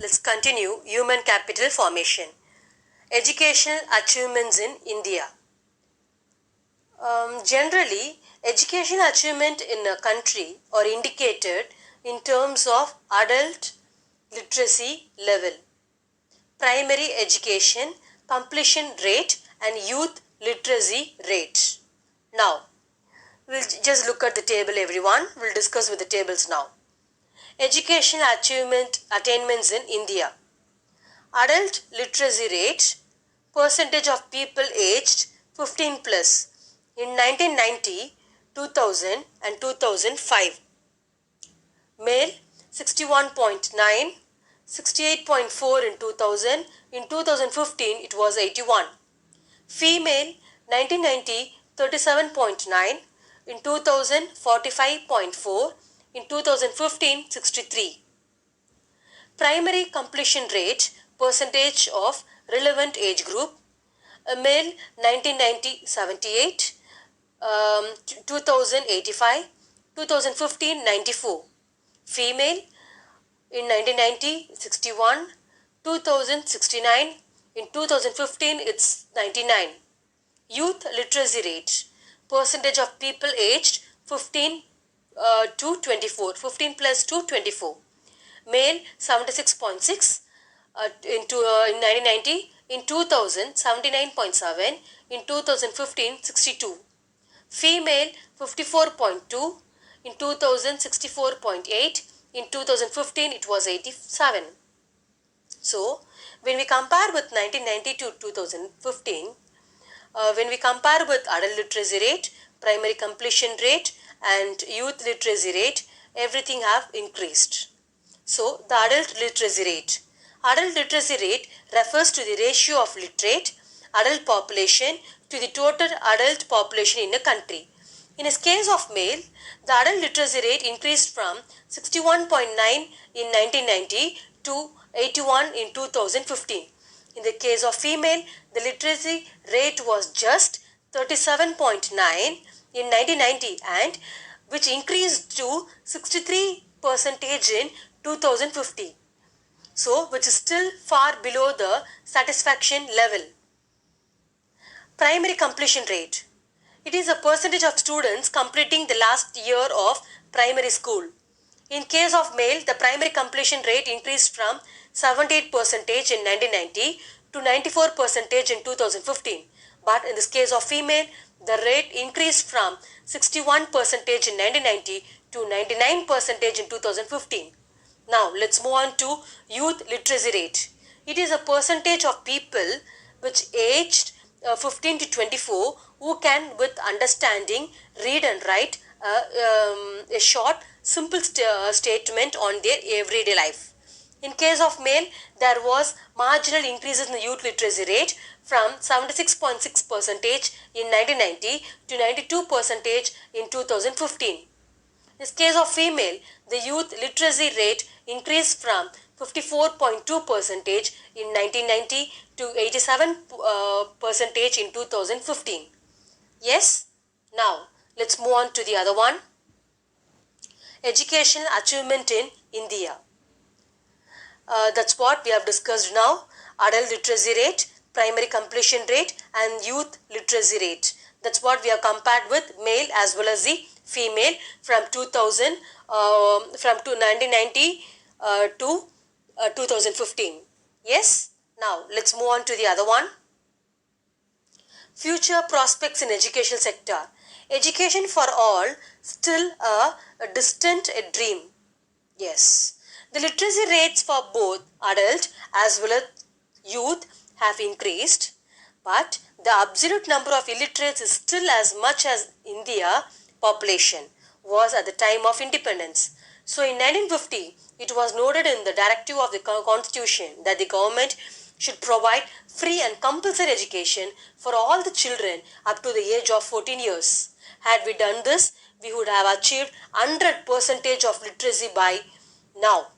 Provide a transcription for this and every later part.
let's continue human capital formation. Educational achievements in India. Generally, education achievement in a country are indicated in terms of adult literacy level, primary education completion rate and youth literacy rate. Now, we'll just look at the table everyone. We'll discuss with the tables now. Education attainments in India. Adult literacy rate, percentage of people aged 15 plus in 1990, 2000 and 2005. Male 61.9, 68.4 in 2000, in 2015 it was 81. Female 1990 37.9, in 2000 45.4, in 2015 63. Primary completion rate, percentage of relevant age group, a male 1990 78, 2000 85, 2015 94. Female in 1990 61, 2000 69, in 2015 it's 99. Youth literacy rate, percentage of people aged 15 to 24, 15 plus to 24. Male 76.6 in 1990, in 2000 79.7, in 2015 62. Female 54.2, in 2000 64.8, in 2015 it was 87. So when we compare with 1990 to 2015, when we compare with adult literacy rate, primary completion rate and youth literacy rate, everything have increased. So the adult literacy rate. Adult literacy rate refers to the ratio of literate adult population to the total adult population in a country. In a case of male, the adult literacy rate increased from 61.9 in 1990 to 81 in 2015. In the case of female, the literacy rate was just 37.9 in 1990 and which increased to 63% in 2015. So, which is still far below the satisfaction level. Primary completion rate. It is a percentage of students completing the last year of primary school. In case of male, the primary completion rate increased from 78% in 1990 to 94% in 2015. But in this case of female, the rate increased from 61% in 1990 to 99% in 2015. Now, let's move on to youth literacy rate. It is a percentage of people which aged 15 to 24 who can with understanding read and write a short simple statement on their everyday life. In case of male, there was marginal increases in the youth literacy rate from 76.6% in 1990 to 92% in 2015. In this case of female, the youth literacy rate increased from 54.2% in 1990 to 87% in 2015. Yes? Now, let's move on to the other one. Educational achievement in India. That's what we have discussed now. Adult literacy rate, primary completion rate and youth literacy rate. That's what we have compared with male as well as the female from 2000 from 1990 to 2015. Yes? Now, let's move on to the other one. Future prospects in education sector. Education for all, still a distant dream. Yes. The literacy rates for both adult as well as youth have increased, but the absolute number of illiterates is still as much as India population was at the time of independence. So in 1950, it was noted in the directive of the constitution that the government should provide free and compulsory education for all the children up to the age of 14 years. Had we done this, we would have achieved 100% of literacy by now.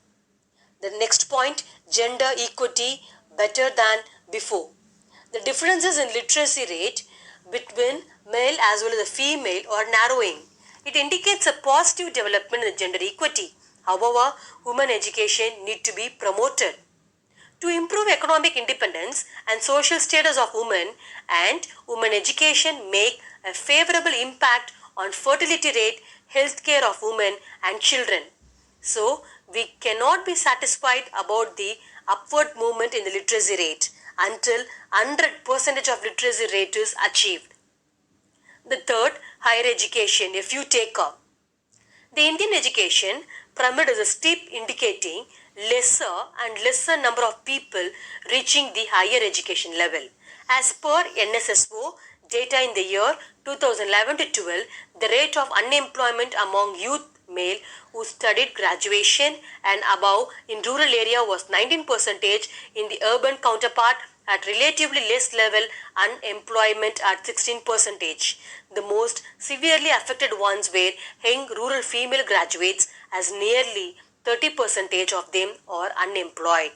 The next point, gender equity better than before. The differences in literacy rate between male as well as the female are narrowing. It indicates a positive development in gender equity. However, women education need to be promoted. To improve economic independence and social status of women and women education make a favorable impact on fertility rate, healthcare of women and children. So, we cannot be satisfied about the upward movement in the literacy rate until 100% of literacy rate is achieved. The third, higher education, a few take up. The Indian education pyramid is a steep indicating lesser and lesser number of people reaching the higher education level. As per NSSO data in the year 2011 to 12, the rate of unemployment among youth male who studied graduation and above in rural area was 19%, in the urban counterpart at relatively less level unemployment at 16%. The most severely affected ones were young rural female graduates, as nearly 30% of them are unemployed.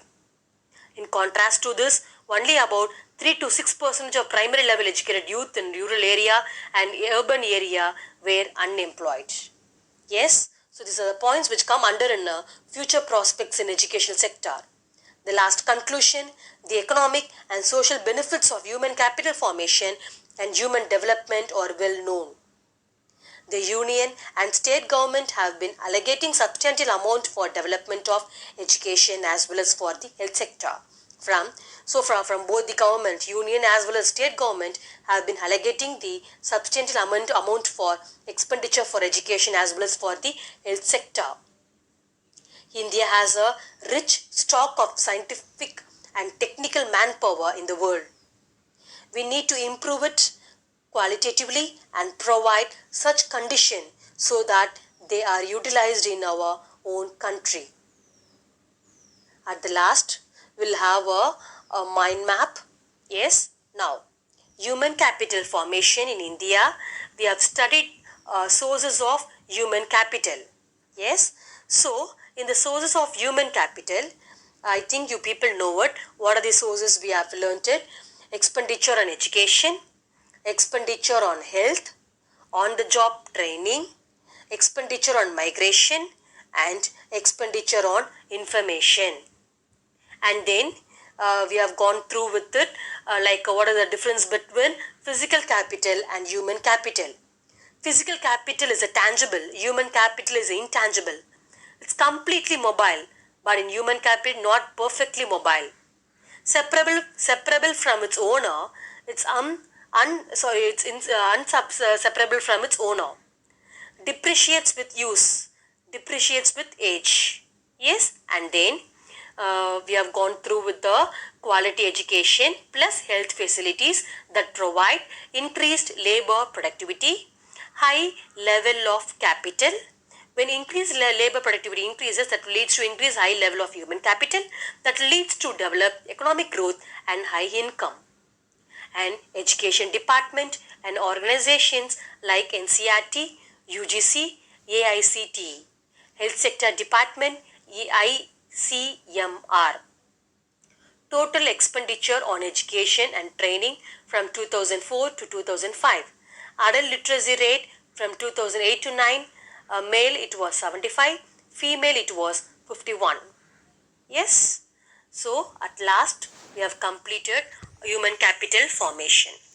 In contrast to this, only about 3 to 6% of primary level educated youth in rural area and urban area were unemployed. Yes, so these are the points which come under in future prospects in educational sector. The last conclusion, the economic and social benefits of human capital formation and human development are well known. The union and state government have been allocating substantial amount for development of education as well as for the health sector. From both the government, union as well as state government have been allocating the substantial amount for expenditure for education as well as for the health sector. India has a rich stock of scientific and technical manpower in the world. We need to improve it qualitatively and provide such condition so that they are utilized in our own country. At the last, we'll have a mind map. Yes, now, human capital formation in India. We have studied sources of human capital. Yes, so in the sources of human capital, I think you people know it. What are the sources we have learnt it? Expenditure on education, expenditure on health, on the job training, expenditure on migration, and expenditure on information. And then we have gone through with it what are the difference between physical capital and human capital. Physical capital is a tangible, human capital is intangible. It's completely mobile, but in human capital not perfectly mobile. Separable from its owner, it's unseparable from its owner. Depreciates with use, depreciates with age. Yes, and then we have gone through with the quality education plus health facilities that provide increased labor productivity, high level of capital. When increased labor productivity increases, that leads to increased high level of human capital, that leads to develop economic growth and high income. And education department and organizations like NCERT, UGC, AICTE. Health sector department, EICMR. Total expenditure on education and training from 2004 to 2005. Adult literacy rate from 2008 to 9. Male it was 75, female it was 51. Yes, so at last we have completed human capital formation.